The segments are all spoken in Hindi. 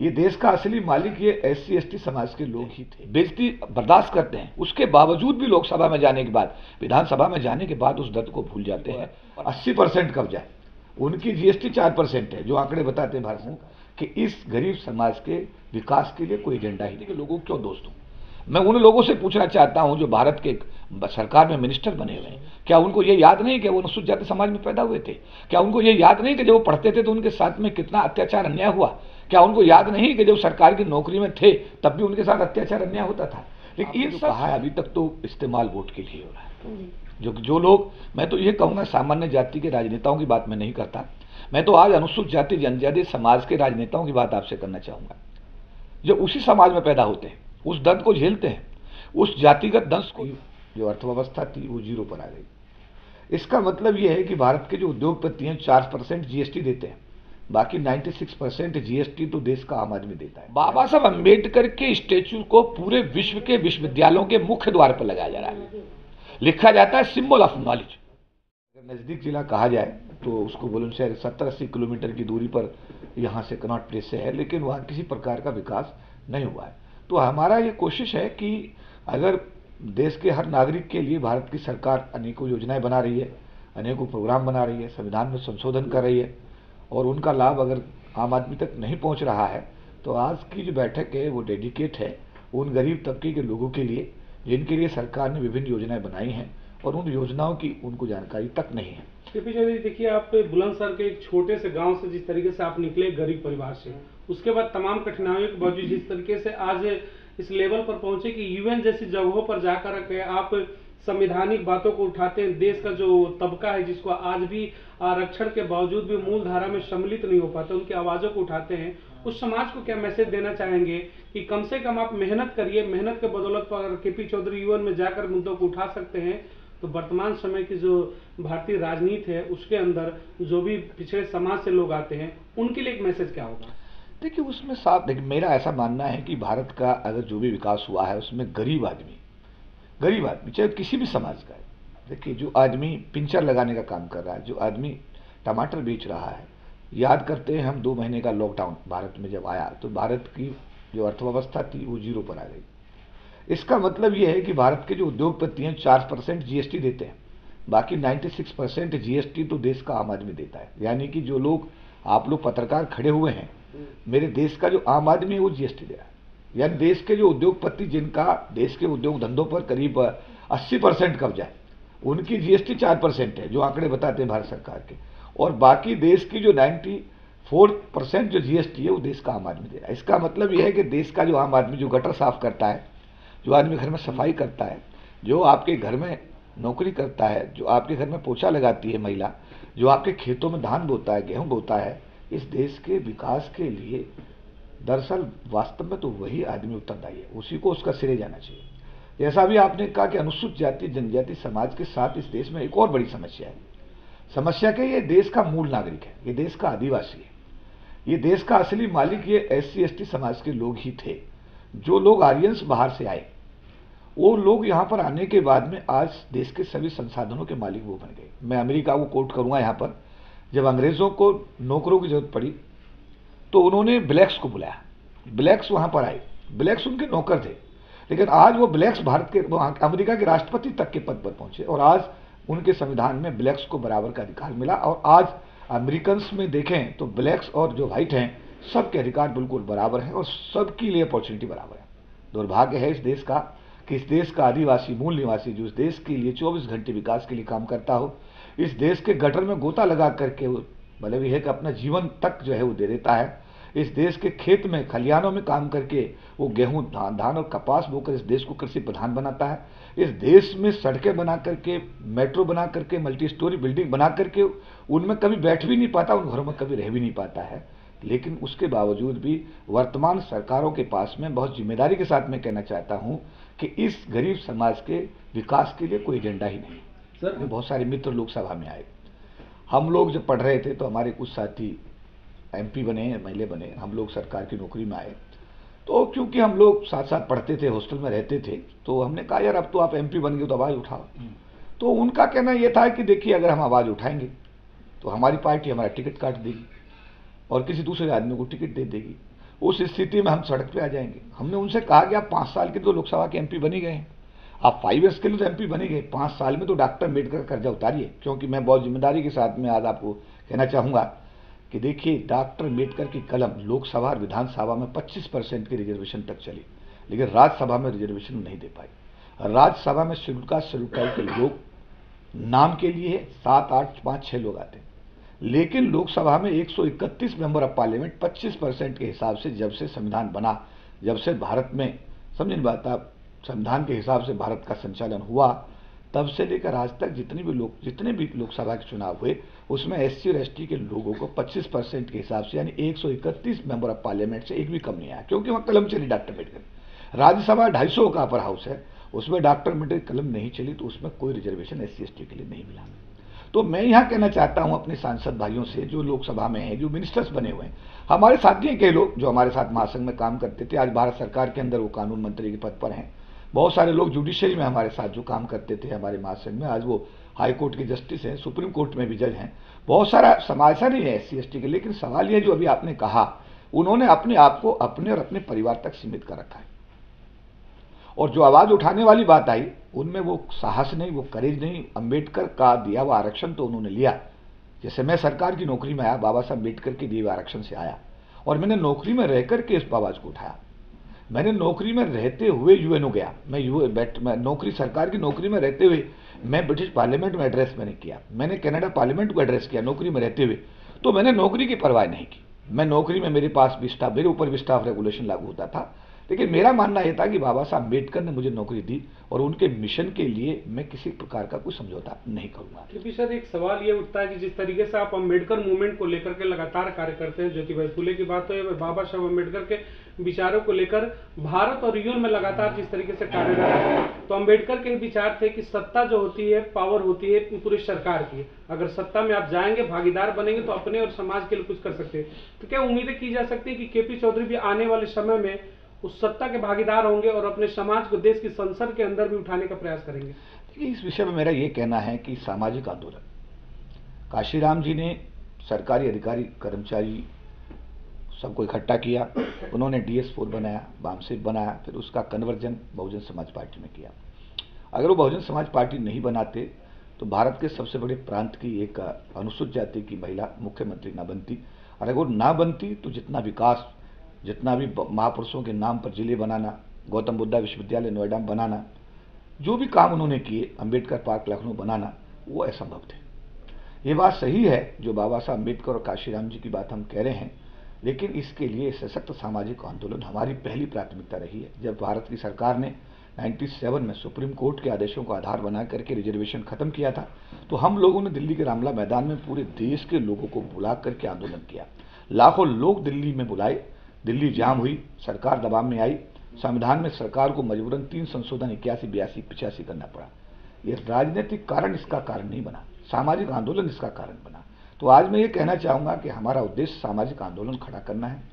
ये देश का असली मालिक ये SC ST समाज के लोग ही थे। बेइज्जती बर्दाश्त करते हैं, उसके बावजूद भी लोकसभा में जाने के बाद, विधानसभा में जाने के बाद उस दर्द को भूल जाते हैं। 80% कब्जा है, उनकी GST 4% है, जो आंकड़े बताते हैं भारत सरकार कि इस गरीब समाज के विकास के लिए कोई एजेंडा ही नहीं कि लोगों को क्यों दोष दूं। मैं उन लोगों से पूछना चाहता हूं जो भारत के सरकार में मिनिस्टर बने हुए हैं, क्या उनको ये याद नहीं कि वो अनुसूचित जाति समाज में पैदा हुए थे? क्या उनको ये याद नहीं कि जब वो पढ़ते थे तो उनके साथ में कितना अत्याचार अन्याय हुआ? क्या उनको याद नहीं कि जब सरकार की नौकरी में थे तब भी उनके साथ अत्याचार अन्याय होता था? लेकिन ये सब कहा है अभी तक तो इस्तेमाल वोट के लिए हो रहा है। जो लोग, मैं तो ये कहूँगा सामान्य जाति के राजनेताओं की बात मैं नहीं करता, मैं तो आज अनुसूचित जाति जनजाति समाज के राजनेताओं की बात आपसे करना चाहूँगा, जो उसी समाज में पैदा होते हैं, उस दर्द को झेलते हैं, उस जातिगत दंश को, जो अर्थव्यवस्था थी वो 0 पर आ गई। इसका मतलब ये है कि भारत के जो उद्योगपति हैं 4% GST देते हैं, बाकी 96% GST तो देश का आम आदमी देता है। बाबा साहब अम्बेडकर के स्टेच्यू को पूरे विश्व के विश्वविद्यालयों के मुख्य द्वार पर लगाया जा रहा है, लिखा जाता है सिंबल ऑफ नॉलेज। अगर नज़दीक जिला कहा जाए तो उसको बुलंदशहर 70-80 किलोमीटर की दूरी पर यहाँ से कनॉट प्लेस से है, लेकिन वहाँ किसी प्रकार का विकास नहीं हुआ है। तो हमारा ये कोशिश है कि अगर देश के हर नागरिक के लिए भारत की सरकार अनेकों योजनाएं बना रही है, अनेकों प्रोग्राम बना रही है, संविधान में संशोधन कर रही है, और उनका लाभ अगर आम आदमी तक नहीं पहुंच रहा है, तो आज की जो बैठक है वो डेडिकेट है उन गरीब तबके के लोगों के लिए जिनके लिए सरकार ने विभिन्न योजनाएं बनाई हैं और उन योजनाओं की उनको जानकारी तक नहीं है। KP चौधरी, देखिए आप बुलंदशहर के एक छोटे से गांव से जिस तरीके से आप निकले गरीब परिवार से, उसके बाद तमाम कठिनाइयों के बावजूद जिस तरीके से आज इस लेवल पर पहुंचे कि UN जैसी जगहों पर जाकर के आप संवैधानिक बातों को उठाते हैं, देश का जो तबका है जिसको आज भी आरक्षण के बावजूद भी मूल धारा में सम्मिलित नहीं हो पाते, उनकी आवाज़ों को उठाते हैं, उस समाज को क्या मैसेज देना चाहेंगे कि कम से कम आप मेहनत करिए, मेहनत के बदौलत पर अगर KP चौधरी UN में जाकर मुद्दों को उठा सकते हैं तो वर्तमान समय की जो भारतीय राजनीति है उसके अंदर जो भी पिछड़े समाज से लोग आते हैं उनके लिए एक मैसेज क्या होगा? देखिए उसमें साफ, देखिए मेरा ऐसा मानना है कि भारत का अगर जो भी विकास हुआ है उसमें गरीब आदमी चाहे किसी भी समाज का है, देखिए जो आदमी पिंचर लगाने का काम कर रहा है, जो आदमी टमाटर बेच रहा है, याद करते हैं हम 2 महीने का लॉकडाउन भारत में जब आया तो भारत की जो अर्थव्यवस्था थी वो 0 पर आ गई। इसका मतलब ये है कि भारत के जो उद्योगपति हैं 4% GST देते हैं, बाकी 96% GST तो देश का आम आदमी देता है। यानी कि जो लोग, आप लोग पत्रकार खड़े हुए हैं, मेरे देश का जो आम आदमी है वो GST दे रहा है। यानी देश के जो उद्योगपति जिनका देश के उद्योग धंधों पर करीब 80% कब्जा है, उनकी GST 4% है, जो आंकड़े बताते हैं भारत सरकार के, और बाकी देश की जो 94% जो GST है वो देश का आम आदमी दे रहा है। इसका मतलब यह है कि देश का जो आम आदमी जो गटर साफ करता है, जो आदमी घर में सफाई करता है, जो आपके घर में नौकरी करता है, जो आपके घर में पोछा लगाती है महिला, जो आपके खेतों में धान बोता है, गेहूं बोता है, इस देश के विकास के लिए दरअसल वास्तव में तो वही आदमी उत्तरदायी है, उसी को उसका श्रेय जाना चाहिए। जैसा भी आपने कहा कि अनुसूचित जाति जनजाति समाज के साथ इस देश में एक और बड़ी समस्या है। समस्या के ये देश का मूल नागरिक है, ये देश का आदिवासी है, ये देश का असली मालिक ये SC ST समाज के लोग ही थे। जो लोग आर्यंस बाहर से आए, वो लोग यहाँ पर आने के बाद में आज देश के सभी संसाधनों के मालिक वो बन गए। मैं अमेरिका को कोट करूँगा यहाँ पर, जब अंग्रेज़ों को नौकरों की जरूरत पड़ी तो उन्होंने ब्लैक्स को बुलाया, ब्लैक्स वहाँ पर आए, ब्लैक्स उनके नौकर थे, लेकिन आज वो ब्लैक्स भारत के, अमेरिका के राष्ट्रपति तक के पद पर पहुँचे, और आज उनके संविधान में ब्लैक्स को बराबर का अधिकार मिला। और आज अमेरिकन्स में देखें तो ब्लैक्स और जो वाइट हैं सबके अधिकार बिल्कुल बराबर हैं और सबके लिए अपॉर्चुनिटी बराबर है। दुर्भाग्य है इस देश का कि इस देश का आदिवासी मूल निवासी जो इस देश के लिए 24 घंटे विकास के लिए काम करता हो, इस देश के गटर में गोता लगा करके वो भले भी है कि अपना जीवन तक जो है वो दे देता है, इस देश के खेत में खलिहानों में काम करके वो गेहूं धान और कपास बोकर इस देश को कृषि प्रधान बनाता है, इस देश में सड़कें बना करके, मेट्रो बना करके, मल्टी स्टोरी बिल्डिंग बना करके उनमें कभी बैठ भी नहीं पाता, उन घरों में कभी रह भी नहीं पाता है। लेकिन उसके बावजूद भी वर्तमान सरकारों के पास में बहुत जिम्मेदारी के साथ मैं कहना चाहता हूं कि इस गरीब समाज के विकास के लिए कोई एजेंडा ही नहीं। सर, बहुत सारे मित्र लोकसभा में आए, हम लोग जब पढ़ रहे थे तो हमारे कुछ साथी MP बने, MLA बने, हम लोग सरकार की नौकरी में आए, तो क्योंकि हम लोग साथ साथ पढ़ते थे, हॉस्टल में रहते थे, तो हमने कहा यार अब तो आप MP बन गए तो आवाज़ उठाओ। तो उनका कहना यह था कि देखिए अगर हम आवाज़ उठाएंगे तो हमारी पार्टी हमारा टिकट काट देगी और किसी दूसरे आदमी को टिकट दे देगी। उस स्थिति में हम सड़क पे आ जाएंगे। हमने उनसे कहा कि आप 5 साल के तो लोकसभा के एमपी बनी गए हैं, आप 5 ईयर्स के लिए तो एमपी बने गए, 5 साल में तो डॉक्टर अम्बेडकर का कर्जा उतारिए। क्योंकि मैं बहुत जिम्मेदारी के साथ में आज आपको कहना चाहूँगा कि देखिए, डॉक्टर अम्बेडकर की कलम लोकसभा और विधानसभा में 25% की रिजर्वेशन तक चली, लेकिन राज्यसभा में रिजर्वेशन नहीं दे पाई। राज्यसभा में शेड्यूल कास्ट शेड्यूल ट्राइब के लोग नाम के लिए 7, 8, 5, 6 लोग आते हैं, लेकिन लोकसभा में 131 मेंबर ऑफ पार्लियामेंट 25% के हिसाब से जब से संविधान बना, जब से भारत में, समझ नहीं बात आप, संविधान के हिसाब से भारत का संचालन हुआ, तब से लेकर आज तक जितने भी लोकसभा के चुनाव हुए, उसमें एससी और एसटी के लोगों को 25% के हिसाब से, यानी 131 मेंबर ऑफ पार्लियामेंट से एक भी कम नहीं आया, क्योंकि वहाँ कलम चली डॉक्टर अम्बेडकर। राज्यसभा 250 का अपर हाउस है, उसमें डॉक्टर अम्बेडकर की कलम नहीं चली, तो उसमें कोई रिजर्वेशन एससी एसटी के लिए नहीं मिला। तो मैं यहाँ कहना चाहता हूँ अपने सांसद भाइयों से, जो लोकसभा में हैं, जो मिनिस्टर्स बने हुए हैं, हमारे साथी के लोग जो हमारे साथ महासंघ में काम करते थे, आज भारत सरकार के अंदर वो कानून मंत्री के पद पर हैं। बहुत सारे लोग जुडिशरी में हमारे साथ जो काम करते थे हमारे महासंघ में, आज वो हाई कोर्ट के जस्टिस हैं, सुप्रीम कोर्ट में भी जज हैं। बहुत सारा समाज ऐसा नहीं है एससी एसटी के, लेकिन सवाल ये जो अभी आपने कहा, उन्होंने अपने आप को अपने और अपने परिवार तक सीमित कर रखा है। और जो आवाज उठाने वाली बात आई, उनमें वो साहस नहीं, वो करेज नहीं। अम्बेडकर का दिया हुआ आरक्षण तो उन्होंने लिया। जैसे मैं सरकार की नौकरी में आया, बाबा साहब अम्बेडकर के दिए हुए आरक्षण से आया, और मैंने नौकरी में रहकर के इस आवाज को उठाया। मैंने नौकरी में रहते हुए यूएनओ गया, मैं नौकरी, सरकार की नौकरी में रहते हुए मैं ब्रिटिश पार्लियामेंट में एड्रेस मैंने किया, मैंने कनाडा पार्लियामेंट को एड्रेस किया नौकरी में रहते हुए। तो मैंने नौकरी की परवाह नहीं की। मैं नौकरी में, मेरे पास भी स्टाफ, मेरे ऊपर भी स्टाफ रेगुलेशन लागू होता था, लेकिन मेरा मानना यह था कि बाबा साहब अम्बेडकर ने मुझे नौकरी दी और उनके मिशन के लिए मैं किसी प्रकार का कोई समझौता नहीं करूंगा। क्योंकि सर एक सवाल ये उठता है कि जिस तरीके से आप अम्बेडकर मूवमेंट को लेकर के लगातार कार्य करते हैं, ज्योतिबा फुले की बात हो, बाबा साहब अम्बेडकर के विचारों को लेकर भारत और यूएन में लगातार जिस तरीके से कार्यरत है, तो अम्बेडकर के विचार थे कि सत्ता जो होती है, पावर होती है पूरी सरकार की। अगर सत्ता में आप जाएंगे, भागीदार बनेंगे, तो अपने और समाज के लिए कुछ कर सकते हैं। तो क्या उम्मीदें की जा सकती है कि केपी चौधरी भी आने वाले समय में उस सत्ता के भागीदार होंगे और अपने समाज को देश की संसद के अंदर भी उठाने का प्रयास करेंगे? इस विषय में मेरा ये कहना है कि सामाजिक आंदोलन, काशीराम जी ने सरकारी अधिकारी, कर्मचारी सबको इकट्ठा किया, उन्होंने DS4 बनाया, वामसिप बनाया, फिर उसका कन्वर्जन बहुजन समाज पार्टी में किया। अगर वो बहुजन समाज पार्टी नहीं बनाते तो भारत के सबसे बड़े प्रांत की एक अनुसूचित जाति की महिला मुख्यमंत्री ना बनती, और अगर वो ना बनती तो जितना विकास, जितना भी महापुरुषों के नाम पर जिले बनाना, गौतम बुद्धा विश्वविद्यालय नोएडा में बनाना, जो भी काम उन्होंने किए, अंबेडकर पार्क लखनऊ बनाना, वो असंभव थे। ये बात सही है जो बाबा साहब अम्बेडकर और काशीराम जी की बात हम कह रहे हैं, लेकिन इसके लिए सशक्त सामाजिक आंदोलन हमारी पहली प्राथमिकता रही है। जब भारत की सरकार ने 97 में सुप्रीम कोर्ट के आदेशों को आधार बना करके रिजर्वेशन खत्म किया था, तो हम लोगों ने दिल्ली के रामला मैदान में पूरे देश के लोगों को बुला करके आंदोलन किया। लाखों लोग दिल्ली में बुलाए, दिल्ली जाम हुई, सरकार दबाव में आई, संविधान में सरकार को मजबूरन 3 संशोधन 81, 82, 85 करना पड़ा। ये राजनीतिक कारण इसका कारण नहीं बना, सामाजिक आंदोलन इसका कारण बना। तो आज मैं ये कहना चाहूँगा कि हमारा उद्देश्य सामाजिक आंदोलन खड़ा करना है।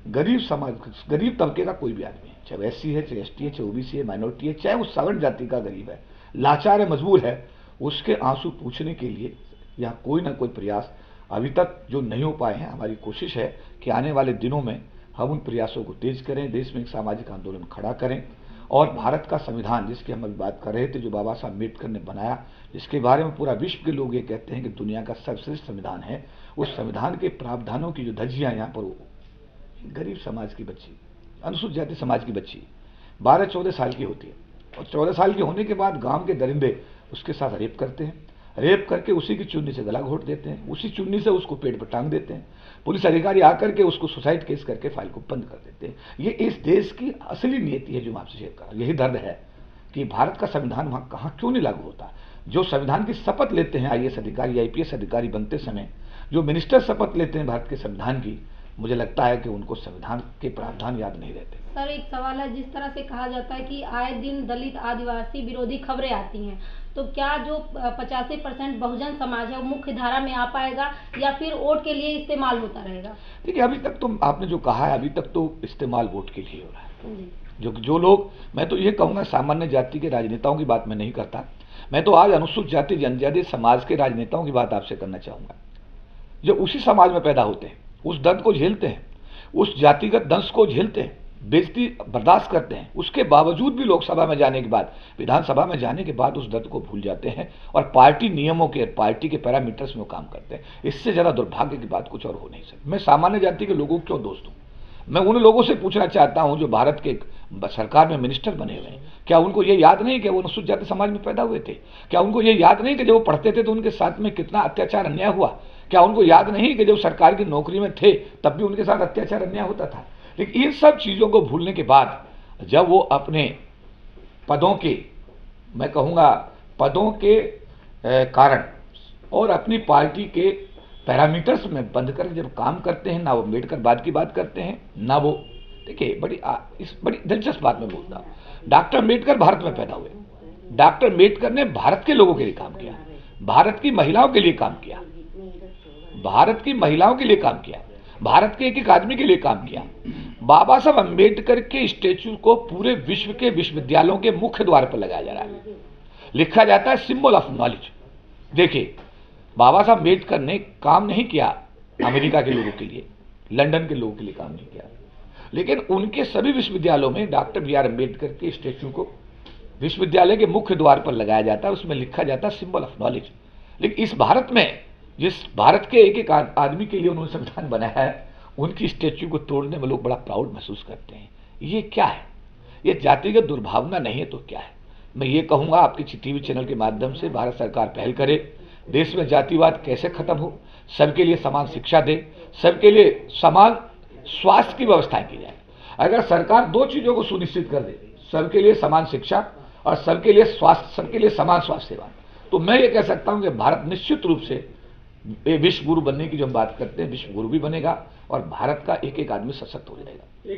गरीब समाज, गरीब तबके का कोई भी आदमी है, चाहे एससी है, चाहे एसटी है, चाहे ओबीसी है, माइनॉरिटी है, चाहे वो सवर्ण जाति का गरीब है, लाचार है, मजबूर है, उसके आंसू पूछने के लिए यहाँ कोई ना कोई प्रयास अभी तक जो नहीं हो पाए हैं। हमारी कोशिश है कि आने वाले दिनों में हम उन प्रयासों को तेज करें, देश में एक सामाजिक आंदोलन खड़ा करें, और भारत का संविधान जिसकी हम अभी बात कर रहे थे, जो बाबा साहब अम्बेडकर ने बनाया, जिसके बारे में पूरा विश्व के लोग ये कहते हैं कि दुनिया का सर्वश्रेष्ठ संविधान है, उस संविधान के प्रावधानों की जो धज्जियां यहाँ पर, गरीब समाज की बच्ची, अनुसूचित जाति समाज की बच्ची 12-14 साल की होती है, और 14 साल के होने के बाद गांव के दरिंदे उसके साथ रेप करते हैं, रेप करके उसी की चुन्नी से गला घोट देते हैं, उसी चुन्नी से उसको पेट पर टांग देते हैं, पुलिस अधिकारी आकर के उसको सुसाइड केस करके फाइल को बंद कर देते हैं। ये इस देश की असली नीति है जो मैं आपसे शेयर कर रहा हूं। यही दर्द है कि भारत का संविधान वहां कहां क्यों नहीं लागू होता। जो संविधान की शपथ लेते हैं आईएएस अधिकारी, आईपीएस अधिकारी बनते समय, जो मिनिस्टर शपथ लेते हैं भारत के संविधान की, मुझे लगता है कि उनको संविधान के प्रावधान याद नहीं रहते। सर एक सवाल है, जिस तरह से कहा जाता है कि आए दिन दलित आदिवासी विरोधी खबरें आती हैं, तो क्या जो 85% बहुजन समाज है वो मुख्य धारा में आ पाएगा या फिर वोट के लिए इस्तेमाल होता रहेगा? देखिए, अभी तक तो आपने जो कहा है, अभी तक तो इस्तेमाल वोट के लिए हो रहा है। जो लोग, मैं तो ये कहूँगा सामान्य जाति के राजनेताओं की बात मैं नहीं करता, मैं तो आज अनुसूचित जाति जनजाति समाज के राजनेताओं की बात आपसे करना चाहूँगा, जो उसी समाज में पैदा होते हैं, उस दर्द को झेलते हैं, उस जातिगत दंश को झेलते हैं, बेइज्जती बर्दाश्त करते हैं, उसके बावजूद भी लोकसभा में जाने के बाद, विधानसभा में जाने के बाद उस दर्द को भूल जाते हैं और पार्टी नियमों के, पार्टी के पैरामीटर्स में काम करते हैं। इससे ज़्यादा दुर्भाग्य की बात कुछ और हो नहीं सकती। मैं सामान्य जाति के लोगों को क्यों दोष दूं? मैं उन लोगों से पूछना चाहता हूं जो भारत के सरकार में मिनिस्टर बने हुए हैं, क्या उनको ये याद नहीं कि वो अनुसूचित जाति समाज में पैदा हुए थे? क्या उनको ये याद नहीं कि जब वो पढ़ते थे तो उनके साथ में कितना अत्याचार अन्याय हुआ? क्या उनको याद नहीं कि जब सरकार की नौकरी में थे तब भी उनके साथ अत्याचार अन्याय होता था? लेकिन इन सब चीज़ों को भूलने के बाद जब वो अपने पदों के, मैं कहूँगा पदों के कारण और अपनी पार्टी के पैरामीटर्स में बंद कर जब काम करते हैं, ना वो अम्बेडकरवाद की बात करते हैं, ना वो, देखिए बड़ी दिलचस्प बात में बोलता हूँ। डॉक्टर अम्बेडकर भारत में पैदा हुए। डॉक्टर अम्बेडकर ने भारत के लोगों के लिए काम किया, भारत की महिलाओं के लिए काम किया, भारत की महिलाओं के लिए काम किया, भारत के एक एक आदमी के लिए काम किया। बाबा साहब अम्बेडकर के स्टैच्यू को पूरे विश्व के विश्वविद्यालयों के मुख्य द्वार पर लगाया जा रहा है, लिखा जाता है सिंबल ऑफ नॉलेज। देखिए, बाबा साहब अम्बेडकर ने काम नहीं किया अमेरिका के लोगों के लिए, लंदन के लोगों के लिए काम नहीं किया, लेकिन उनके सभी विश्वविद्यालयों में डॉक्टर बी आर अम्बेडकर के स्टैच्यू को विश्वविद्यालय के मुख्य द्वार पर लगाया जाता है, उसमें लिखा जाता है सिंबल ऑफ नॉलेज। लेकिन इस भारत में, जिस भारत के एक एक आदमी के लिए उन्होंने संविधान बनाया है, उनकी स्टैच्यू को तोड़ने में लोग बड़ा प्राउड महसूस करते हैं। ये क्या है? ये जातिगत दुर्भावना नहीं है तो क्या है? मैं ये कहूँगा आपके टीवी चैनल के माध्यम से भारत सरकार पहल करे, देश में जातिवाद कैसे खत्म हो, सबके लिए समान शिक्षा दे, सबके लिए समान स्वास्थ्य की व्यवस्था की जाए। अगर सरकार दो चीज़ों को सुनिश्चित कर दे, सबके लिए समान शिक्षा और सबके लिए स्वास्थ्य, सबके लिए समान स्वास्थ्य सेवा, तो मैं ये कह सकता हूँ कि भारत निश्चित रूप से विश्व गुरु बनने की जो हम बात करते हैं, विश्व गुरु भी बनेगा और भारत का एक एक आदमी सशक्त हो जाएगा।